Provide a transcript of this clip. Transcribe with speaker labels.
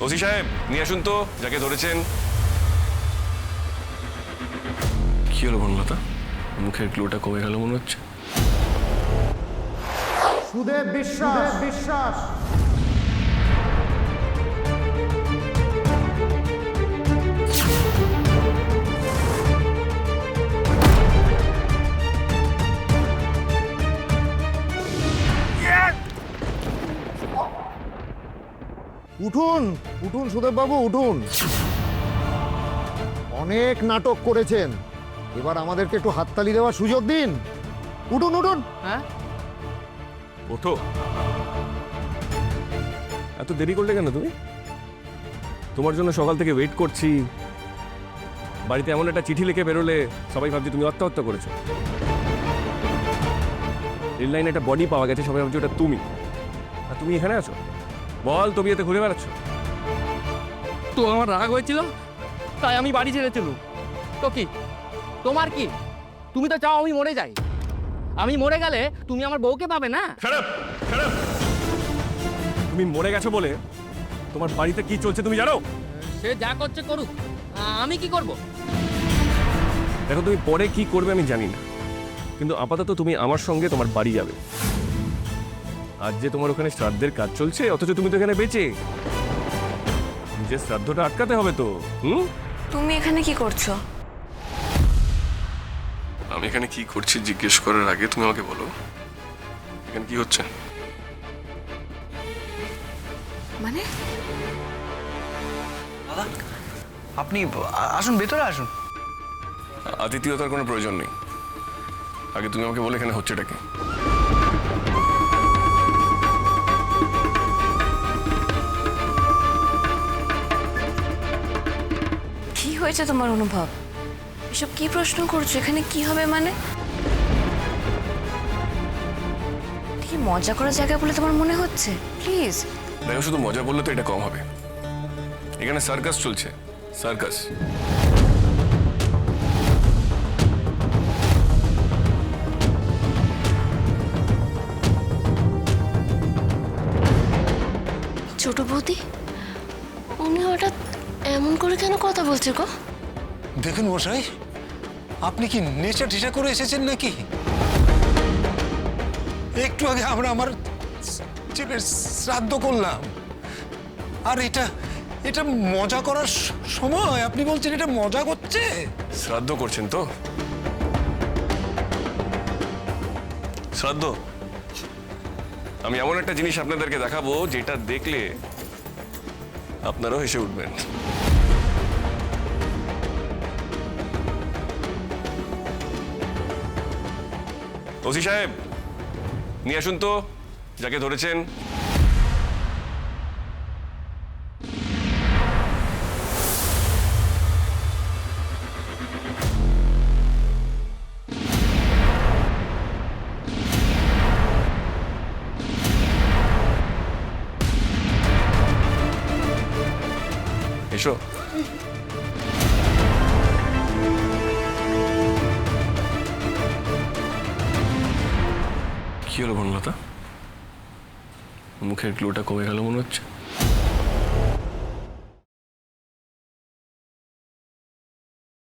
Speaker 1: OC সাহেব নিয়ে আসুন তো যাকে ধরেছেন। কি হলো বনলতা, মুখের গ্লোটা কমে গেল মনে হচ্ছে।
Speaker 2: সুদেব বিশ্বাস। উঠুন সুদেব বাবু উঠুন। অনেক নাটক করেছেন, এবার আমাদেরকে একটু হাততালি দেওয়ার সুযোগ দিন। উঠুন।
Speaker 3: হ্যাঁ,
Speaker 1: ওঠো। এত দেরি করলে কেন তুমি? তোমার জন্য সকাল থেকে ওয়েট করছি। বাড়িতে এমন একটা চিঠি লিখে বেরোলে সবাই ভাবছে তুমি আত্মহত্যা করেছো। রেল লাইনে একটা বডি পাওয়া গেছে, সবাই ভাবছে ওটা তুমি। আর তুমি এখানে আছো, বল তুমি এতে ঘুরে বেড়াচ্ছ।
Speaker 3: তো আমার রাগ হয়েছিল তাই আমি বাড়ি ছেড়ে চলুম। তো কি তোমার কি? তুমি তো চাও আমি মরে যাই। আমি মরে গেলে তুমি আমার বউকে পাবে না।
Speaker 1: তুমি মরে গেছো বলে তোমার বাড়িতে কি চলছে তুমি জানো?
Speaker 3: সে যা করছে করুক, আমি কি করব?
Speaker 1: দেখো, তুমি পরে কি করবে আমি জানি না, কিন্তু আপাতত তুমি আমার সঙ্গে তোমার বাড়ি যাবে। আজ যে তোমার ওখানে শ্রাদ্ধের কাজ চলছে, অথচ তুমি তো এখানে বেঁচে। নিজের শ্রাদ্ধটা আটকাতে হবে তো।
Speaker 4: তুমি এখানে কি করছো?
Speaker 1: আমি এখানে কি করছি জিজ্ঞেস করার আগে তুমি আমাকে বলো, এখানে কি হচ্ছে?
Speaker 4: মানে
Speaker 5: দাদা আপনি আসুন, ভেতরে আসুন।
Speaker 1: আতিথেয়তার কোনো প্রয়োজন নেই, আগে তুমি আমাকে বলে এখানে হচ্ছেটা কি।
Speaker 4: কি হয়েছে তোমার অনুভব? এসব কি প্রশ্ন করছো? এখানে কি হবে মানে? কি মজা করার জায়গা বলে তোমার মনে হচ্ছে? প্লিজ।
Speaker 1: দেখো, শুধু মজা বললে তো এটা কম হবে। এখানে সার্কাস চলছে, সার্কাস।
Speaker 6: ছোট বৌদি, উনি হঠাৎ এমন করে কেন কথা বলছে গো?
Speaker 5: দেখুন মশাই, আপনি কি নেশা টেশা করে এসেছেন নাকি? একটু আগে আমরা আমার ছেলের শ্রাদ্ধ করলাম, আর এটা মজা করার সময় আপনি বলছেন এটা মজা করছে?
Speaker 1: শ্রাদ্ধ করছেন তো? শ্রাদ্ধ? আমি এমন একটা জিনিস আপনাদেরকে দেখাবো যেটা দেখলে আপনারাও হেসে উঠবেন। ওসি সাহেব নিয়ে আসুন তো যাকে ধরেছেন। এসো। কি হলো বনলতা, মুখের গ্লোটা কমে গেল মনে হচ্ছে।